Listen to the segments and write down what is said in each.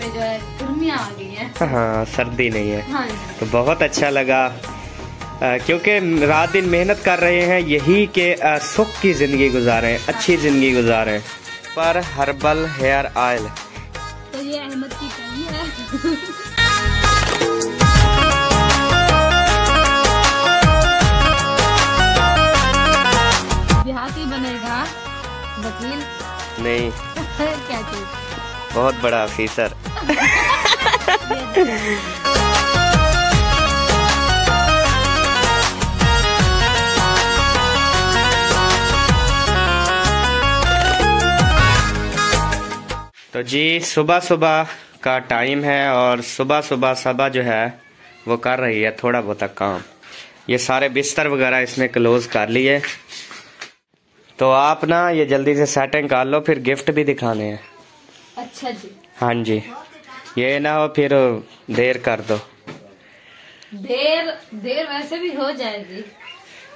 पे जो है गर्मियाँ आ गई हैं। हाँ, सर्दी नहीं है। हाँ। तो बहुत अच्छा लगा क्योंकि रात दिन मेहनत कर रहे हैं यही के सुख की ज़िंदगी गुजारें, अच्छी ज़िंदगी गुजारें। पर हर्बल हेयर ऑयल तो ये अहमद की कही है। देहाती बनेगा वकील नहीं, क्या चीज? बहुत बड़ा ऑफिसर। तो जी सुबह सुबह का टाइम है और सुबह सुबह सबा जो है वो कर रही है थोड़ा बहुत काम। ये सारे बिस्तर वगैरह इसने क्लोज कर लिए। तो आप ना ये जल्दी से सेटिंग कर लो, फिर गिफ्ट भी दिखाने हैं। अच्छा जी। हाँ जी, ये ना हो फिर देर कर दो। देर वैसे भी हो जाएगी।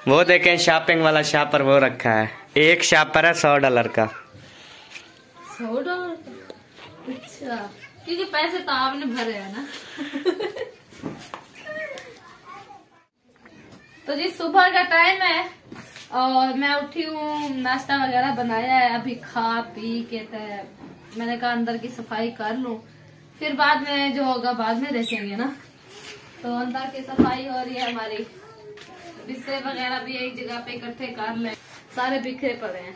वो देखें शॉपिंग वाला शापर वो रखा है, एक शापर है $100 का। $100? अच्छा, क्योंकि पैसे तो आपने भरे हैं ना। तो जी सुबह का टाइम है और मैं उठी हूँ, नाश्ता वगैरह बनाया है, अभी खा पी के मैंने कहा अंदर की सफाई कर लूं, फिर बाद में जो होगा बाद में देखेंगे ना। तो अंदर की सफाई हो रही है हमारी, बिस्तर वगैरह भी एक जगह पे इकट्ठे कर ले, सारे बिखरे पड़े हैं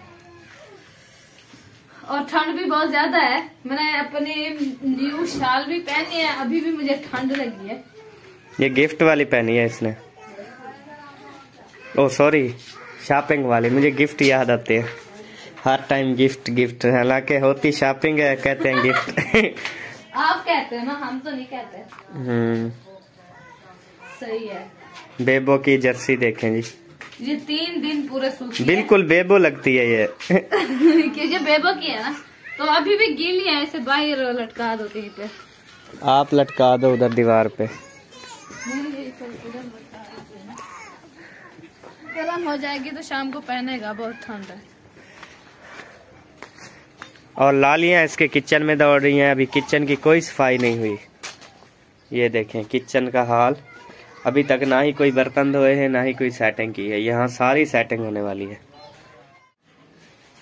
और ठंड भी बहुत ज्यादा है। मैंने अपनी न्यू शाल भी पहनी है, अभी भी मुझे ठंड लगी है। ये गिफ्ट वाली पहनी है इसने। ओ सॉरी, शॉपिंग वाली। मुझे गिफ्ट याद आते हैं हर टाइम, गिफ्ट गिफ्ट, हालांकि होती शॉपिंग है, कहते हैं गिफ्ट। आप कहते हैं ना, हम तो नहीं कहते। सही है। बेबो की जर्सी देखें जी, ये 3 दिन पूरे सूखी बिल्कुल बेबो लगती है ये। क्योंकि बेबो की है ना, तो अभी भी गीली है, इसे बाहर लटका दो कहीं पे। आप लटका दो उधर दीवार पे। गर्म हो जाएगी तो शाम को पहनेगा, बहुत ठंड है। और लालियां इसके किचन में दौड़ रही हैं, अभी किचन की कोई सफाई नहीं हुई। ये देखें किचन का हाल, अभी तक ना ही कोई बर्तन धोए हैं ना ही कोई सेटिंग की है। यहाँ सारी सेटिंग होने वाली है।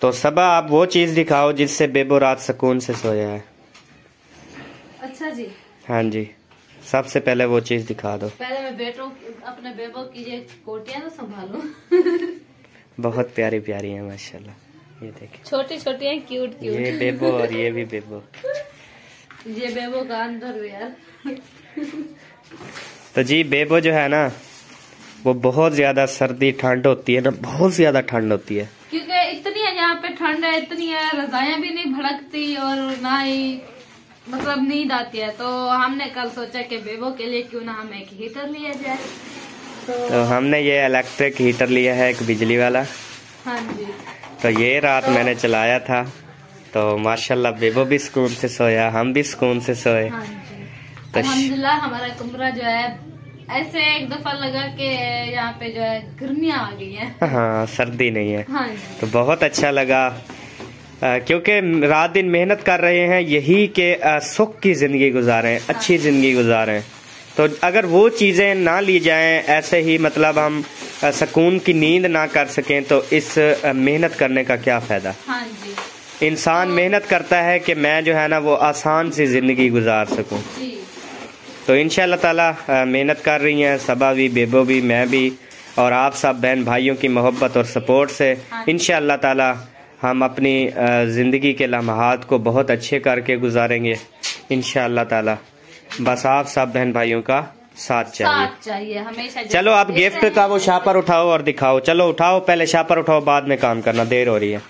तो सबा आप वो चीज दिखाओ जिससे बेबो रात सुकून से सोया है। अच्छा जी। हाँ जी, सबसे पहले वो चीज दिखा दो। पहले मैं अपने बेबो की ये कोटियां तो संभालूं। बहुत प्यारी प्यारी है माशाल्लाह। ये देखिए छोटी छोटी है, क्यूट क्यूट। ये बेबो और ये भी बेबो। ये बेबो का अंदर भी यार। तो जी बेबो जो है ना वो बहुत ज्यादा सर्दी ठंड होती है ना, बहुत ज्यादा ठंड होती है। क्योंकि इतनी है यहाँ पे ठंड है, इतनी है, रजायां भी नहीं भड़कती और ना ही मतलब नींद आती है। तो हमने कल सोचा कि बेबो के लिए क्यों ना हम एक हीटर लिया जाए। तो हमने ये इलेक्ट्रिक हीटर लिया है, एक बिजली वाला। हाँ जी। तो ये रात मैंने चलाया था, तो माशाल्लाह बेबो भी सुकून से सोया, हम भी सुकून से सोए। हाँ जी। तो अल्हम्दुलिल्लाह हमारा कमरा जो है ऐसे एक दफा लगा के यहाँ पे जो है गर्मियाँ आ गई हैं। हाँ, सर्दी नहीं है। हाँ जी। तो बहुत अच्छा लगा क्योंकि रात दिन मेहनत कर रहे हैं यही के सुख की जिंदगी गुजारें, अच्छी जिंदगी गुजारें। तो अगर वो चीजें ना ली जाएं, ऐसे ही मतलब हम सुकून की नींद ना कर सकें, तो इस मेहनत करने का क्या फायदा। हाँ जी। इंसान मेहनत करता है कि मैं जो है ना वो आसान सी जिंदगी गुजार सकूं। तो इंशाअल्लाह ताला मेहनत कर रही हैं सबा भी, बेबो भी, मैं भी, और आप सब बहन भाइयों की मोहब्बत और सपोर्ट से इंशाअल्लाह ताला हम अपनी ज़िंदगी के लम्हात को बहुत अच्छे करके गुजारेंगे इंशाअल्लाह ताला। बस आप सब बहन भाइयों का साथ चाहिए हमेशा। चलो आप गिफ्ट का वो शापर उठाओ और दिखाओ। चलो उठाओ, पहले शापर उठाओ, बाद में काम करना, देर हो रही है।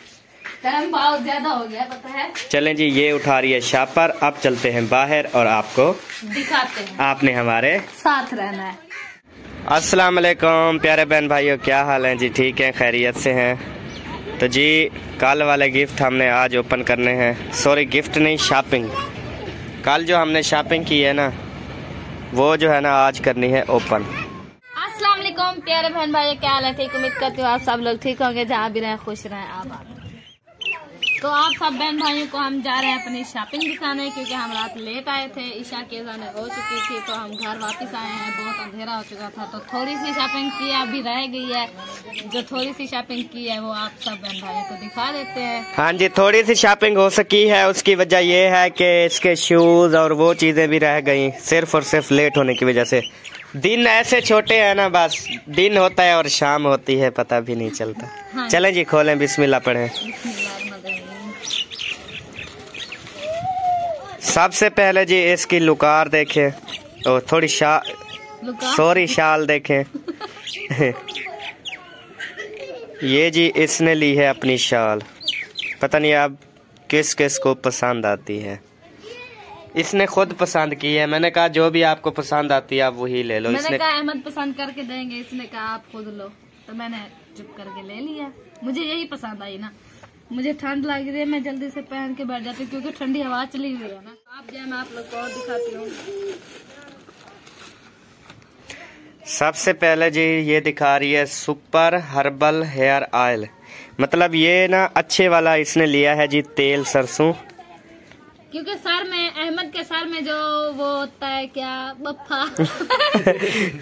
टाइम बहुत ज्यादा हो गया पता है। चलें जी, ये उठा रही है शापर। अब चलते हैं बाहर और आपको दिखाते हैं। आपने हमारे साथ रहना है। अस्सलाम वालेकुम प्यारे बहन भाइयों, क्या हाल है जी? ठीक है, खैरियत से हैं? तो जी कल वाले गिफ्ट हमने आज ओपन करने हैं। सॉरी गिफ्ट नहीं, शॉपिंग। कल जो हमने शॉपिंग की है ना वो जो है ना आज करनी है ओपन। अस्सलाम वालेकुम प्यारे बहन भाई, क्या हाल है? ठीक, उम्मीद करती हूँ आप सब लोग ठीक होंगे, जहाँ भी रहें खुश रहें आबाद। तो आप सब बहन भाइयों को हम जा रहे हैं अपनी शॉपिंग दिखाने, क्योंकि हम रात लेट आए थे, ईशा की अज़ान हो चुकी थी, तो हम घर वापस आए हैं, बहुत अंधेरा हो चुका था। तो थोड़ी सी शॉपिंग की अभी रह गई है, जो थोड़ी सी शॉपिंग की है वो आप सब बहन भाइयों को दिखा देते हैं। हाँ जी, थोड़ी सी शॉपिंग हो सकी है, उसकी वजह ये है कि इसके शूज और वो चीजें भी रह गई, सिर्फ और सिर्फ लेट होने की वजह से। दिन ऐसे छोटे हैं ना, बस दिन होता है और शाम होती है, पता भी नहीं चलता। हाँ। चलें जी, खोलें, बिस्मिल्लाह पढ़ें। सबसे पहले जी इसकी लुकार देखें, और थोड़ी शाल देखें। ये जी इसने ली है अपनी शाल, पता नहीं अब किस किस को पसंद आती है। इसने खुद पसंद की है, मैंने कहा जो भी आपको पसंद आती है आप वही ले लो। मैंने कहा अहमद पसंद करके देंगे, इसने कहा आप खुद लो, तो मैंने चुप करके ले लिया। मुझे यही पसंद आई ना, मुझे ठंड लग रही है, मैं जल्दी से पहन के बैठ जाती हूँ, क्योंकि ठंडी हवा चली हुई है ना। आप जाए, मैं आप लोग को और दिखाती हूँ। सबसे पहले जी ये दिखा रही है सुपर हर्बल हेयर ऑयल, मतलब ये ना अच्छे वाला इसने लिया है जी, तेल सरसों, क्योंकि सर में, अहमद के सर में जो वो होता है क्या बफ्फा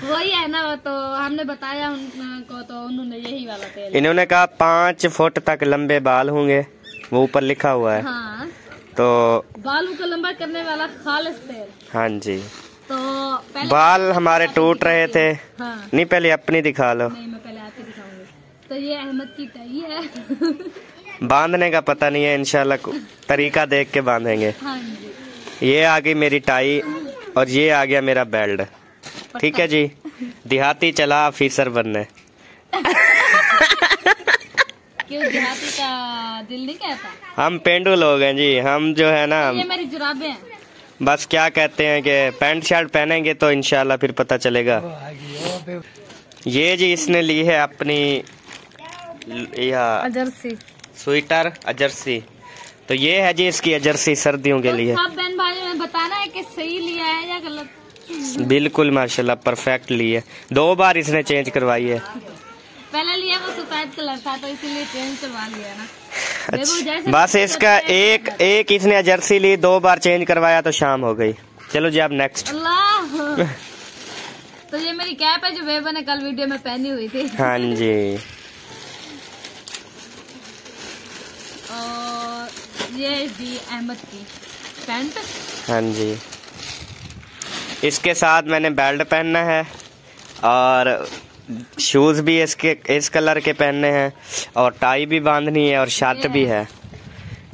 वही है ना, तो हमने बताया उनको, तो उन्होंने यही वाला तेल, इन्होंने कहा 5 फुट तक लंबे बाल होंगे, वो ऊपर लिखा हुआ है। हाँ, तो बालों को लंबा करने वाला खालिस तेल। हाँ जी, तो पहले बाल हमारे टूट रहे थे। हाँ। नहीं, पहले अपनी दिखा लो। नहीं, मैं पहले आपको दिखाऊंगी। तो ये अहमद की टाई है। बांधने का पता नहीं है, इंशाल्लाह तरीका देख के बांधेंगे। हाँ जी। ये आ गई मेरी टाई और ये आ गया मेरा बेल्ट। ठीक है जी, देहाती चला ऑफिसर बनने। क्यों देहाती का दिल नहीं कहता? हम पेंडू लोग हैं जी, हम जो है ना, ये मेरी जुराबें हैं। बस क्या कहते हैं कि पैंट शर्ट पहनेंगे तो इंशाल्लाह फिर पता चलेगा। ये जी इसने ली है अपनी अजर्सी स्वेटर अजर्सी, तो ये है जी इसकी अजर्सी सर्दियों के लिए। सब बहन भाइयों में बताना है कि सही लिया है या गलत। बिल्कुल माशाल्लाह परफेक्ट ली है, 2 बार इसने चेंज करवाई है। पहले लिया वो सफेद कलर था, तो इसीलिए चेंज करवा लिया ना। अच्छा, बस इसका एक इसने जर्सी ली, 2 बार चेंज करवाया तो शाम हो गई। चलो जी, अब नेक्स्ट। अल्लाह। तो ये मेरी कैप है जो बेबा ने कल वीडियो में पहनी हुई थी। हाँ जी, और ये दी अहमद की पैंट। हाँ जी, इसके साथ मैंने बेल्ट पहनना है और शूज भी इस कलर के पहनने हैं, और टाई भी बांधनी है, और शर्ट भी है।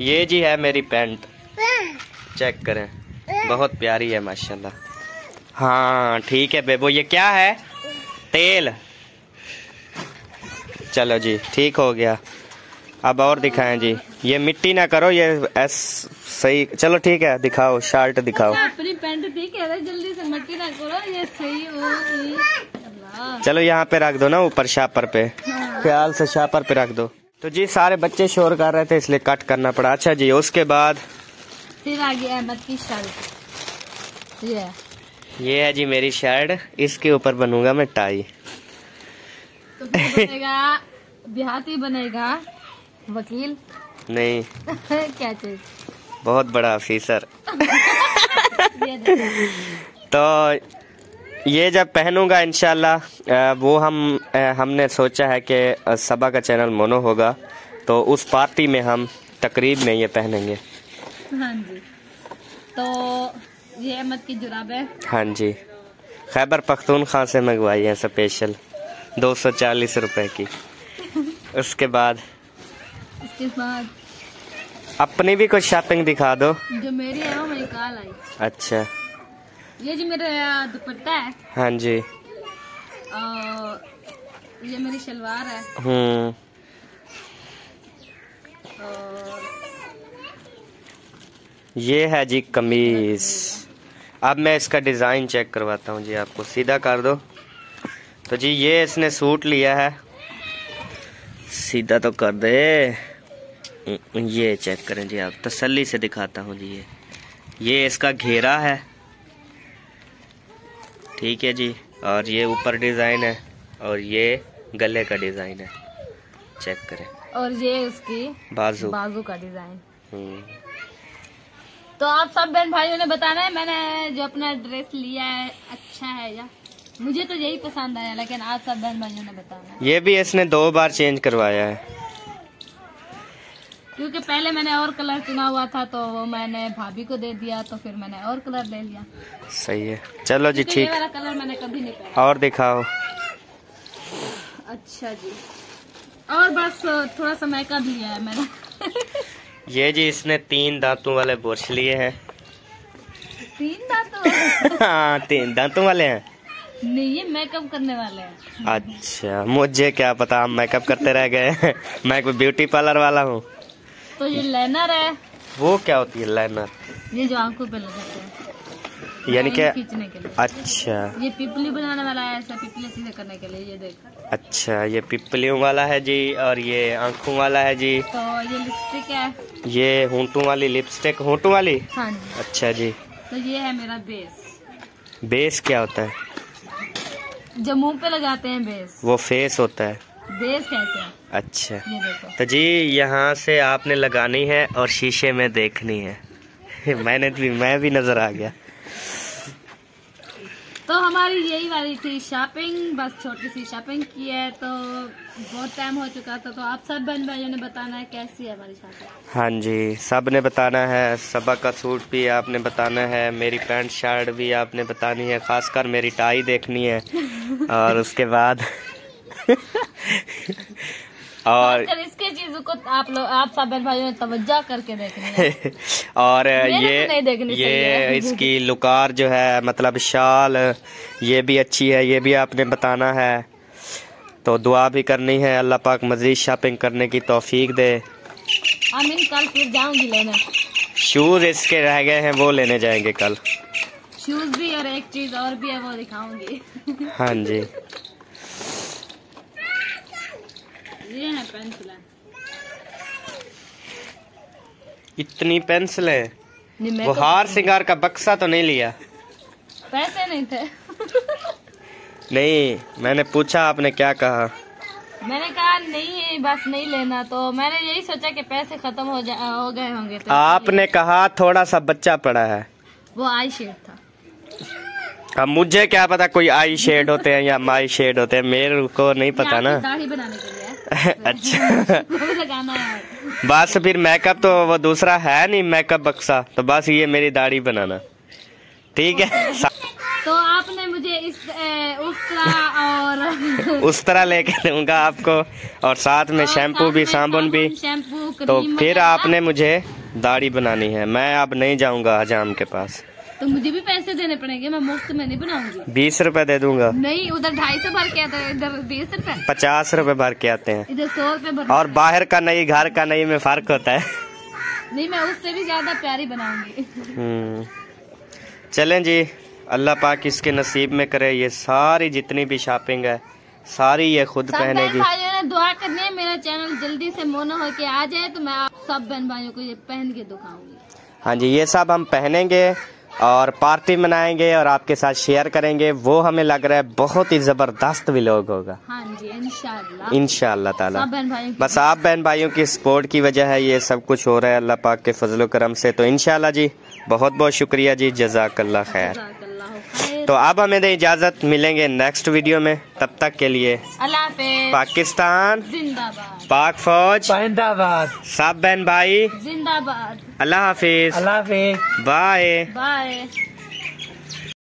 ये जी है मेरी पैंट, चेक करें, बहुत प्यारी है माशाल्लाह। हाँ ठीक है बेबो, ये क्या है? तेल। चलो जी, ठीक हो गया। अब और दिखाएं जी, ये मिट्टी ना करो, ये सही। चलो ठीक है, दिखाओ, शर्ट दिखाओ। अपनी पैंट ठीक है, जल्दी से मिट्टी ना करो, ये सही हो। चलो यहाँ पे रख दो ना, ऊपर शापर पे। हाँ। ख्याल से शापर पे रख दो। तो जी सारे बच्चे शोर कर रहे थे, इसलिए कट करना पड़ा। अच्छा जी, उसके बाद फिर आ गया अहमद की शर्ट। ये है जी मेरी शर्ट, इसके ऊपर बनूंगा मैं टाई। तो बनेगा देहाती, बनेगा वकील नहीं। क्या चीज? बहुत बड़ा ऑफिसर। तो ये जब पहनूंगा इंशाल्लाह, वो हमने सोचा है कि सबा का चैनल मोनो होगा, तो उस पार्टी में हम तकरीब में ये पहनेंगे। हाँ जी। तो ये अहमद की जुराबें। हाँ जी, खैबर पख्तूनख्वा से मंगवाई है स्पेशल, 240 रुपए की। उसके बाद अपनी भी कुछ शॉपिंग दिखा दो। जो मेरी है वो मेरी कल आई। अच्छा, ये जी मेरा दुपट्टा है। हाँ जी। और ये मेरी शलवार है। और ये है जी कमीज। अब मैं इसका डिजाइन चेक करवाता हूँ जी, आपको सीधा कर दो। तो जी ये इसने सूट लिया है, सीधा तो कर दे। ये चेक करें जी, आप तसल्ली से दिखाता हूँ जी। ये इसका घेरा है, ठीक है जी, और ये ऊपर डिज़ाइन है, और ये गले का डिज़ाइन है, चेक करें। और ये उसकी बाजू का डिजाइन। तो आप सब बहन भाइयों ने बताना है मैंने जो अपना ड्रेस लिया है अच्छा है या मुझे तो यही पसंद आया, लेकिन आप सब बहन भाइयों ने बताना है। ये भी इसने 2 बार चेंज करवाया है, क्योंकि पहले मैंने और कलर चुना हुआ था तो वो मैंने भाभी को दे दिया, तो फिर मैंने और कलर ले लिया। सही है, चलो जी ठीक। ये वाला कलर मैंने कभी नहीं पहना। और दिखाओ। अच्छा जी, और बस थोड़ा सा मेकअप लिया है मैंने। ये जी इसने 3 दांतों वाले ब्रश लिए हैं। 3 दांतों? हाँ 3 दांतों वाले हैं। नहीं, ये मेकअप करने वाले हैं। अच्छा, मुझे क्या पता, हम मेकअप करते रह गए। मैं कोई ब्यूटी पार्लर वाला हूँ। तो ये लाइनर है। वो क्या होती है लाइनर? ये जो आंखों पे लगाते हैं, यानी क्या? खींचने के लिए। अच्छा, ये पिपली बनाने वाला है, ऐसा पिपली सीधे करने के लिए। ये देख। अच्छा, ये पिपलियों वाला है जी, और ये आंखों वाला है जी। तो ये लिपस्टिक है। ये होंठों वाली लिपस्टिक, होंठों वाली। हाँ जी। अच्छा जी। तो ये है मेरा बेस। बेस क्या होता है? जो मुंह पे लगाते हैं बेस, वो फेस होता है, बेस कहते हैं। अच्छा, ये देखो। तो जी यहाँ से आपने लगानी है और शीशे में देखनी है। मैं भी नजर आ गया। तो हमारी यही वाली थी शॉपिंग, बस छोटी सी शॉपिंग की है। तो बहुत टाइम हो चुका था, तो आप सब बहन भाइयों ने बताना है कैसी है हमारी शॉपिंग। हाँ जी, सब ने बताना है। सबा का सूट भी आपने बताना है, मेरी पैंट शर्ट भी आपने बतानी है, खासकर मेरी टाई देखनी है। और उसके बाद और इसके चीजों को आप सब बहन भाइयों ने तवज्जो करके देखनी है। और ये इसकी लुकार जो है, मतलब शाल, ये भी अच्छी है, ये भी आपने बताना है। तो दुआ भी करनी है, अल्लाह पाक मजीद शॉपिंग करने की तौफीक दे। आमीन। कल फिर जाऊंगी लेने। शूज इसके रह गए हैं, वो लेने जाएंगे कल। शूज भी, और एक चीज और भी है, वो दिखाऊंगी। हाँ जी। ये है पेंसिलें। इतनी पेंसिलें? वो हार श्रृंगार का बक्सा तो नहीं लिया? पैसे नहीं थे। नहीं, मैंने पूछा, आपने क्या कहा? मैंने कहा नहीं, बस नहीं लेना। तो मैंने यही सोचा कि पैसे खत्म हो गए होंगे। तो आपने कहा थोड़ा सा बच्चा पड़ा है। वो आई शेड था। अब मुझे क्या पता कोई आई शेड होते हैं या माई शेड होते हैं, मेरे को नहीं पता ना। दाढ़ी बनाने के लिए। अच्छा। लगाना है। बस फिर मेकअप तो वो दूसरा है नहीं, मेकअप बक्सा, तो बस ये मेरी दाढ़ी बनाना, ठीक है। तो आपने मुझे उस तरह और उस तरह लेके दूंगा आपको, और साथ में शैम्पू भी, साबुन भी। तो फिर आपने मुझे दाढ़ी बनानी है। मैं अब नहीं जाऊंगा हजाम के पास। तो मुझे भी पैसे देने पड़ेंगे, मैं मुफ्त में नहीं बनाऊंगी। 20 रुपए दे दूंगा। नहीं, उधर 250 भर के आते हैं, इधर 20 रुपए। 50 रुपए भर के आते हैं, इधर 100 रुपए भर। और बाहर का नहीं, घर का नहीं में फर्क होता है। नहीं, मैं उससे भी ज्यादा प्यारी बनाऊंगी। चलें जी, अल्लाह पाक इसके नसीब में करे। ये सारी जितनी भी शॉपिंग है, सारी ये खुद पहनेगी। भाइयों ने दुआ करनी है मेरा चैनल जल्दी से मोनो होके आ जाए, तो मैं आप सब बहन भाइयों को ये पहन के दिखाऊंगी। हाँ जी, ये सब हम पहनेंगे और पार्टी मनाएंगे और आपके साथ शेयर करेंगे। वो हमें लग रहा है बहुत ही जबरदस्त व्लॉग होगा। हाँ जी, इंशाल्लाह इंशाल्लाह ताला। बस आप बहन भाइयों की सपोर्ट की वजह है ये सब कुछ हो रहा है, अल्लाह पाक के फजलो करम से। तो इंशाल्लाह जी, बहुत बहुत शुक्रिया जी, जज़ाकल्लाह खैर। तो अब हमें दे इजाजत, मिलेंगे नेक्स्ट वीडियो में। तब तक के लिए अल्लाह हाफिज़। पाकिस्तान जिंदाबाद, पाक फौज जिंदाबाद, सब बहन भाई जिंदाबाद। अल्लाह हाफिज, अल्लाह हाफिज, बाय बाय।